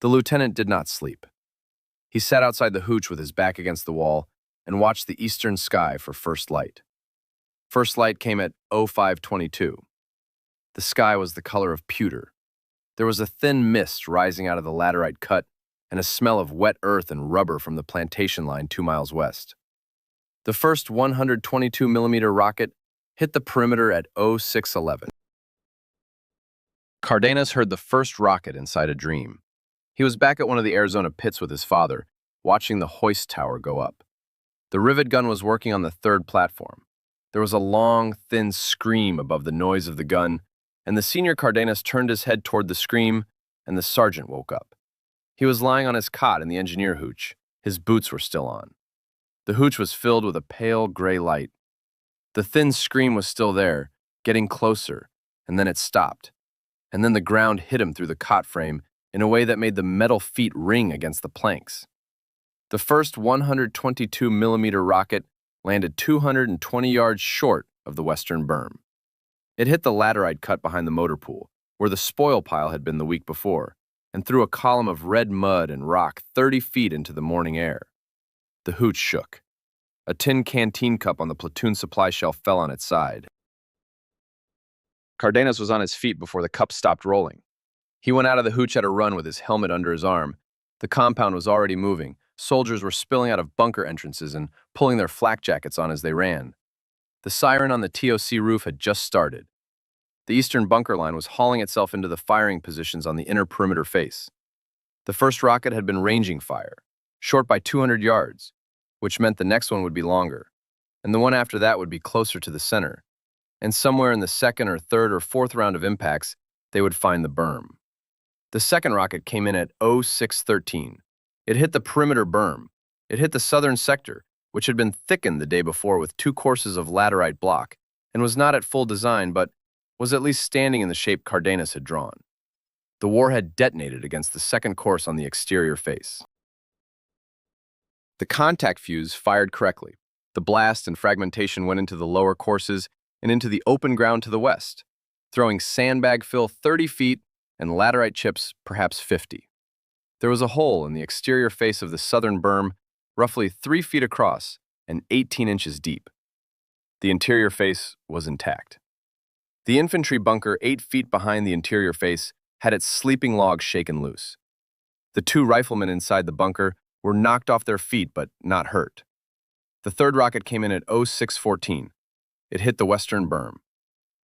The lieutenant did not sleep. He sat outside the hooch with his back against the wall and watched the eastern sky for first light. First light came at 0522. The sky was the color of pewter. There was a thin mist rising out of the laterite cut and a smell of wet earth and rubber from the plantation line 2 miles west. The first 122mm rocket hit the perimeter at 0611. Cardenas heard the first rocket inside a dream. He was back at one of the Arizona pits with his father, watching the hoist tower go up. The rivet gun was working on the third platform. There was a long, thin scream above the noise of the gun, and the senior Cardenas turned his head toward the scream, and the sergeant woke up. He was lying on his cot in the engineer hooch. His boots were still on. The hooch was filled with a pale gray light. The thin scream was still there, getting closer, and then it stopped. And then the ground hit him through the cot frame in a way that made the metal feet ring against the planks. The first 122mm rocket landed 220 yards short of the western berm. It hit the laterite cut behind the motor pool, where the spoil pile had been the week before, and threw a column of red mud and rock 30 feet into the morning air. The hooch shook. A tin canteen cup on the platoon supply shelf fell on its side. Cardenas was on his feet before the cup stopped rolling. He went out of the hooch at a run with his helmet under his arm. The compound was already moving. Soldiers were spilling out of bunker entrances and pulling their flak jackets on as they ran. The siren on the TOC roof had just started. The eastern bunker line was hauling itself into the firing positions on the inner perimeter face. The first rocket had been ranging fire, short by 200 yards, which meant the next one would be longer, and the one after that would be closer to the center, and somewhere in the second or third or fourth round of impacts, they would find the berm. The second rocket came in at 0613. It hit the perimeter berm. It hit the southern sector, which had been thickened the day before with 2 courses of laterite block, and was not at full design, but was at least standing in the shape Cardenas had drawn. The warhead detonated against the second course on the exterior face. The contact fuse fired correctly. The blast and fragmentation went into the lower courses and into the open ground to the west, throwing sandbag fill 30 feet and laterite chips perhaps 50. There was a hole in the exterior face of the southern berm, roughly 3 feet across and 18 inches deep. The interior face was intact. The infantry bunker 8 feet behind the interior face had its sleeping logs shaken loose. The 2 riflemen inside the bunker were knocked off their feet but not hurt. The third rocket came in at 0614. It hit the western berm.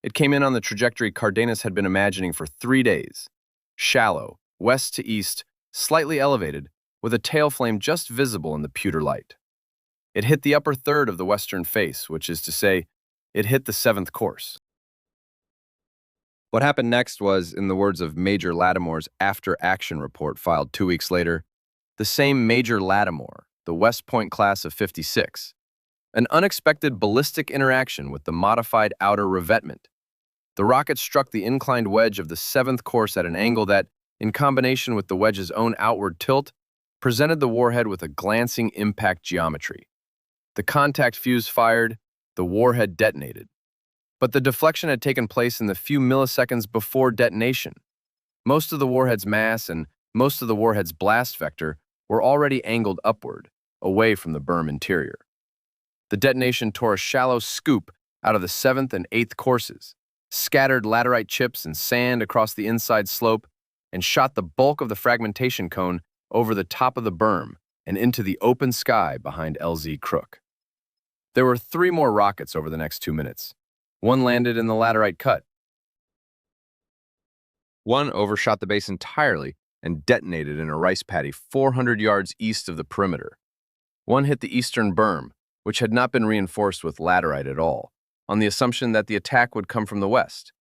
It came in on the trajectory Cardenas had been imagining for 3 days. Shallow, west to east, slightly elevated, with a tail flame just visible in the pewter light. It hit the upper third of the western face, which is to say, it hit the 7th course. What happened next was, in the words of Major Lattimore's after-action report filed 2 weeks later, the same Major Lattimore, the West Point class of 56, an unexpected ballistic interaction with the modified outer revetment. The rocket struck the inclined wedge of the 7th course at an angle that, in combination with the wedge's own outward tilt, presented the warhead with a glancing impact geometry. The contact fuse fired, the warhead detonated. But the deflection had taken place in the few milliseconds before detonation. Most of the warhead's mass and most of the warhead's blast vector were already angled upward, away from the berm interior. The detonation tore a shallow scoop out of the 7th and 8th courses, scattered laterite chips and sand across the inside slope, and shot the bulk of the fragmentation cone over the top of the berm and into the open sky behind LZ Crook. There were 3 more rockets over the next 2 minutes. One landed in the laterite cut. One overshot the base entirely and detonated in a rice paddy 400 yards east of the perimeter. One hit the eastern berm, which had not been reinforced with laterite at all, on the assumption that the attack would come from the west,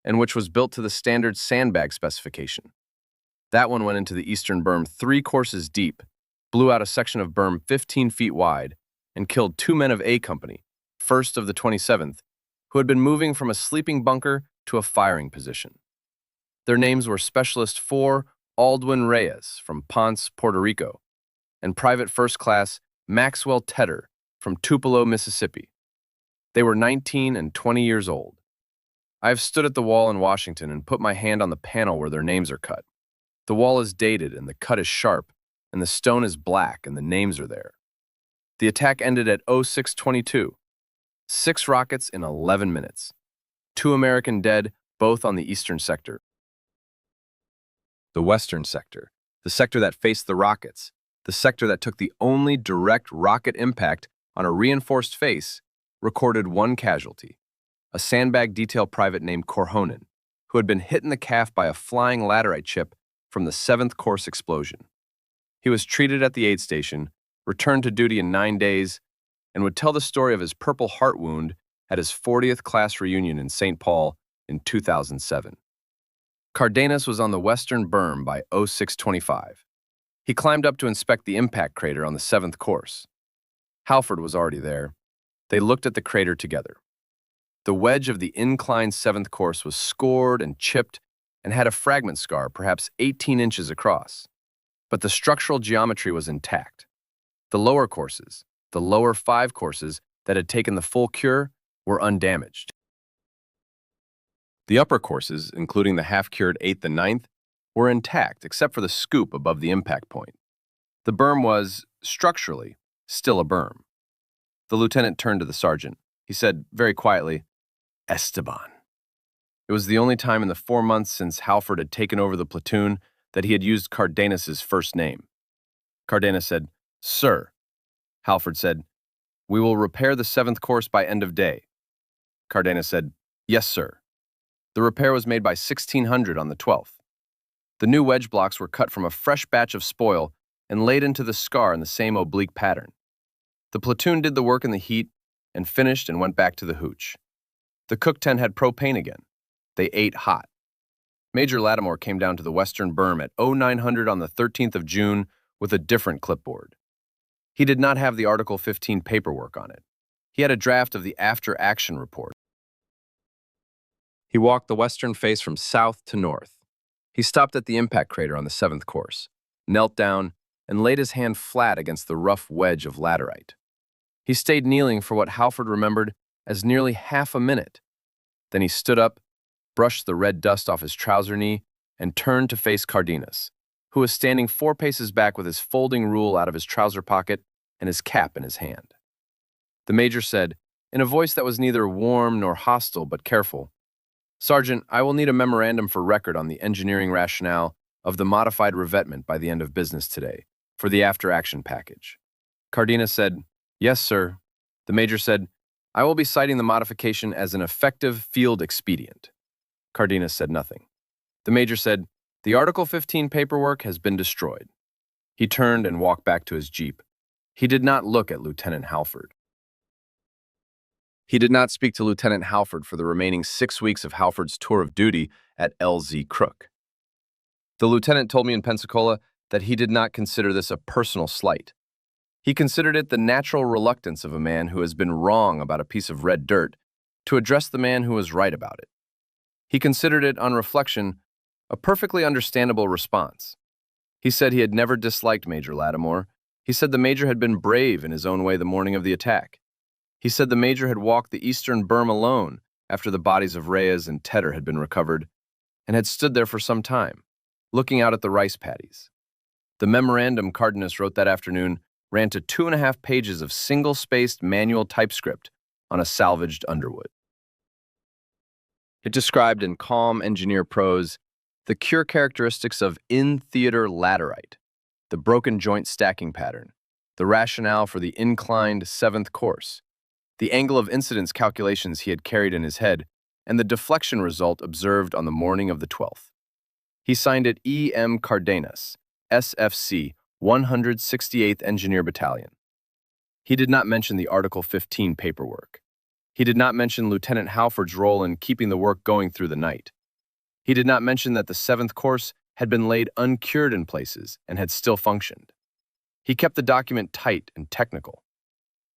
and which was built to the standard sandbag specification. That one went into the eastern berm 3 courses deep, blew out a section of berm 15 feet wide, and killed 2 men of A Company, 1st of the 27th, who had been moving from a sleeping bunker to a firing position. Their names were Specialist 4 Aldwin Reyes from Ponce, Puerto Rico, and Private First Class Maxwell Tedder from Tupelo, Mississippi. They were 19 and 20 years old. I have stood at the wall in Washington and put my hand on the panel where their names are cut. The wall is dated and the cut is sharp, and the stone is black and the names are there. The attack ended at 06:22. 6 rockets in 11 minutes. 2 American dead, both on the eastern sector. The western sector, the sector that faced the rockets, the sector that took the only direct rocket impact on a reinforced face, recorded 1 casualty, a sandbag detail private named Corhonen, who had been hit in the calf by a flying laterite chip from the 7th course explosion. He was treated at the aid station, returned to duty in 9 days, and would tell the story of his Purple Heart wound at his 40th class reunion in St. Paul in 2007. Cardenas was on the western berm by 06:25. He climbed up to inspect the impact crater on the 7th course. Halford was already there. They looked at the crater together. The wedge of the inclined 7th course was scored and chipped and had a fragment scar perhaps 18 inches across. But the structural geometry was intact. The lower courses, the lower 5 courses that had taken the full cure, were undamaged. The upper courses, including the half-cured 8th and 9th, were intact except for the scoop above the impact point. The berm was, structurally, still a berm. The lieutenant turned to the sergeant. He said, very quietly, "Esteban." It was the only time in the 4 months since Halford had taken over the platoon that he had used Cardenas's first name. Cardenas said, "Sir." Halford said, "We will repair the 7th course by end of day." Cardenas said, "Yes, sir." The repair was made by 1600 on the 12th. The new wedge blocks were cut from a fresh batch of spoil and laid into the scar in the same oblique pattern. The platoon did the work in the heat and finished and went back to the hooch. The cook tent had propane again. They ate hot. Major Lattimore came down to the western berm at 0900 on the 13th of June with a different clipboard. He did not have the Article 15 paperwork on it. He had a draft of the after-action report. He walked the western face from south to north. He stopped at the impact crater on the 7th course, knelt down, and laid his hand flat against the rough wedge of laterite. He stayed kneeling for what Halford remembered as nearly half a minute. Then he stood up, brushed the red dust off his trouser knee, and turned to face Cardenas, who was standing 4 paces back with his folding rule out of his trouser pocket and his cap in his hand. The major said, in a voice that was neither warm nor hostile but careful, "Sergeant, I will need a memorandum for record on the engineering rationale of the modified revetment by the end of business today, for the after-action package." Cardenas said, "Yes, sir." The major said, "I will be citing the modification as an effective field expedient." Cardenas said nothing. The major said, "The Article 15 paperwork has been destroyed." He turned and walked back to his jeep. He did not look at Lieutenant Halford. He did not speak to Lieutenant Halford for the remaining 6 weeks of Halford's tour of duty at LZ Crook. The lieutenant told me in Pensacola that he did not consider this a personal slight. He considered it the natural reluctance of a man who has been wrong about a piece of red dirt to address the man who was right about it. He considered it, on reflection, a perfectly understandable response. He said he had never disliked Major Lattimore. He said the major had been brave in his own way the morning of the attack. He said the major had walked the eastern berm alone after the bodies of Reyes and Tedder had been recovered, and had stood there for some time, looking out at the rice paddies. The memorandum Cardenas wrote that afternoon ran to 2.5 pages of single-spaced manual typescript on a salvaged Underwood. It described in calm engineer prose the cure characteristics of in-theater laterite, the broken joint stacking pattern, the rationale for the inclined 7th course, the angle of incidence calculations he had carried in his head, and the deflection result observed on the morning of the 12th. He signed it E. M. Cardenas, SFC, 168th Engineer Battalion. He did not mention the Article 15 paperwork. He did not mention Lieutenant Halford's role in keeping the work going through the night. He did not mention that the seventh course had been laid uncured in places and had still functioned. He kept the document tight and technical.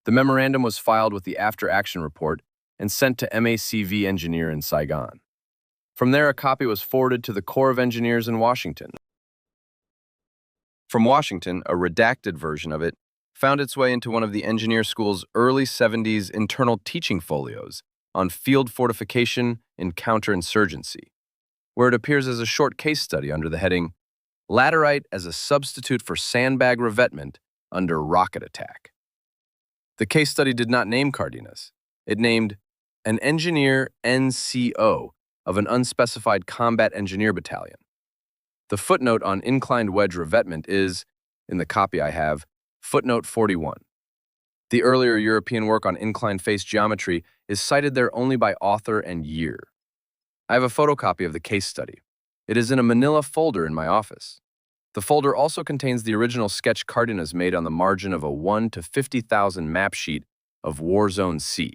The memorandum was filed with the after-action report and sent to MACV engineer in Saigon. From there, a copy was forwarded to the Corps of Engineers in Washington. From Washington, a redacted version of it found its way into one of the engineer school's early 70s internal teaching folios on field fortification and counterinsurgency, where it appears as a short case study under the heading, Laterite as a Substitute for Sandbag Revetment Under Rocket Attack. The case study did not name Cardenas. It named an engineer NCO of an unspecified combat engineer battalion. The footnote on inclined wedge revetment is, in the copy I have, footnote 41. The earlier European work on inclined face geometry is cited there only by author and year. I have a photocopy of the case study. It is in a manila folder in my office. The folder also contains the original sketch Cardenas made on the margin of a 1 to 50,000 map sheet of War Zone C,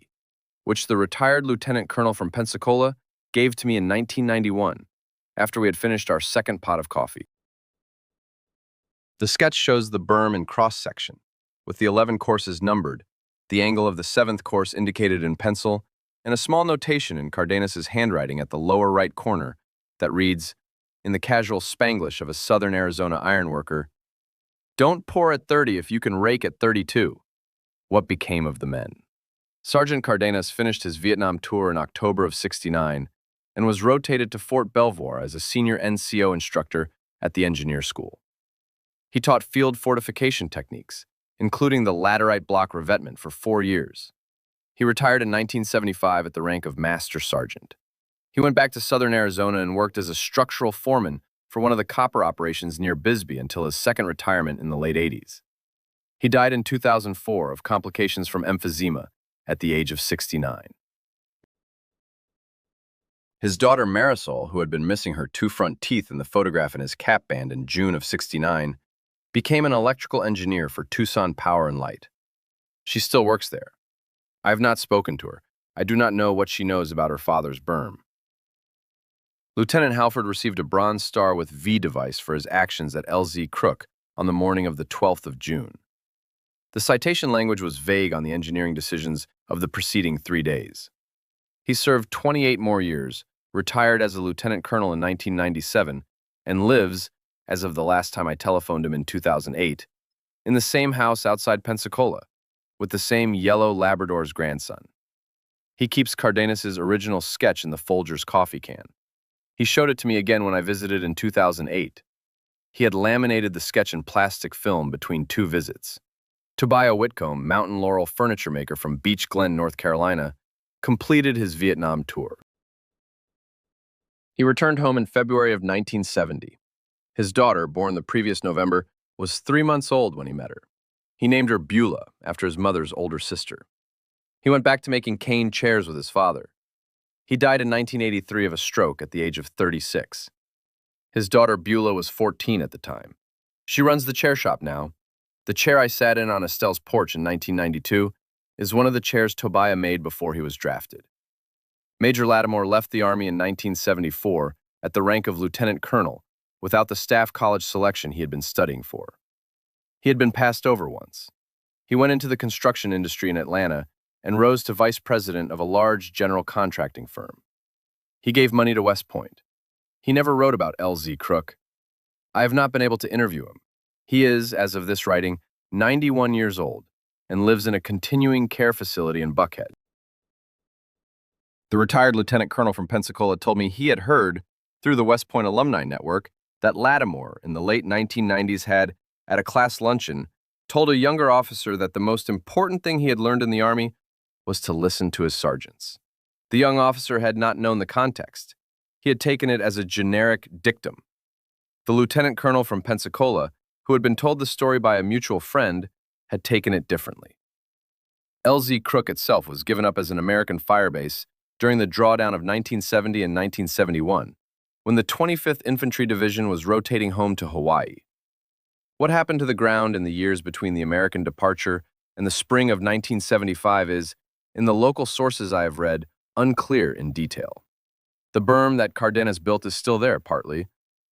which the retired lieutenant colonel from Pensacola gave to me in 1991, after we had finished our second pot of coffee. The sketch shows the berm in cross-section, with the 11 courses numbered, the angle of the 7th course indicated in pencil, and a small notation in Cardenas's handwriting at the lower right corner that reads, in the casual Spanglish of a southern Arizona ironworker, "Don't pour at 30 if you can rake at 32. What became of the men?" Sergeant Cardenas finished his Vietnam tour in October of '69 and was rotated to Fort Belvoir as a senior NCO instructor at the engineer school. He taught field fortification techniques, including the laterite block revetment, for 4 years. He retired in 1975 at the rank of Master Sergeant. He went back to southern Arizona and worked as a structural foreman for one of the copper operations near Bisbee until his second retirement in the late 80s. He died in 2004 of complications from emphysema at the age of 69. His daughter Marisol, who had been missing her 2 front teeth in the photograph in his cap band in June of '69, became an electrical engineer for Tucson Power and Light. She still works there. I have not spoken to her. I do not know what she knows about her father's berm. Lieutenant Halford received a Bronze Star with V device for his actions at LZ Crook on the morning of the 12th of June. The citation language was vague on the engineering decisions of the preceding 3 days. He served 28 more years, retired as a lieutenant colonel in 1997, and lives, as of the last time I telephoned him in 2008, in the same house outside Pensacola, with the same yellow Labrador's grandson. He keeps Cardenas's original sketch in the Folgers coffee can. He showed it to me again when I visited in 2008. He had laminated the sketch in plastic film between 2 visits. Tobiah Whitcomb, mountain laurel furniture maker from Beach Glen, North Carolina, completed his Vietnam tour. He returned home in February of 1970. His daughter, born the previous November, was 3 months old when he met her. He named her Beulah, after his mother's older sister. He went back to making cane chairs with his father. He died in 1983 of a stroke at the age of 36. His daughter Beulah was 14 at the time. She runs the chair shop now. The chair I sat in on Estelle's porch in 1992 is one of the chairs Tobiah made before he was drafted. Major Lattimore left the Army in 1974 at the rank of lieutenant colonel without the staff college selection he had been studying for. He had been passed over once. He went into the construction industry in Atlanta and rose to vice president of a large general contracting firm. He gave money to West Point. He never wrote about LZ Crook. I have not been able to interview him. He is, as of this writing, 91 years old and lives in a continuing care facility in Buckhead. The retired lieutenant colonel from Pensacola told me he had heard, through the West Point Alumni Network, that Lattimore, in the late 1990s, had, at a class luncheon, told a younger officer that the most important thing he had learned in the Army was to listen to his sergeants. The young officer had not known the context. He had taken it as a generic dictum. The lieutenant colonel from Pensacola, who had been told the story by a mutual friend, had taken it differently. LZ Crook itself was given up as an American firebase during the drawdown of 1970 and 1971, when the 25th Infantry Division was rotating home to Hawaii. What happened to the ground in the years between the American departure and the spring of 1975 is, in the local sources I have read, unclear in detail. The berm that Cardenas built is still there, partly.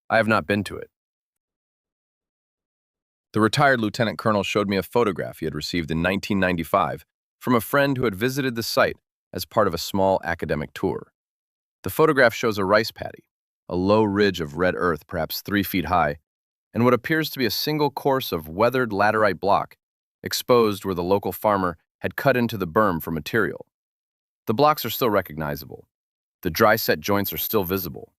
I have not been to it. The retired lieutenant colonel showed me a photograph he had received in 1995 from a friend who had visited the site as part of a small academic tour. The photograph shows a rice paddy, a low ridge of red earth perhaps 3 feet high, and what appears to be a single course of weathered laterite block, exposed where the local farmer had cut into the berm for material. The blocks are still recognizable. The dry set joints are still visible,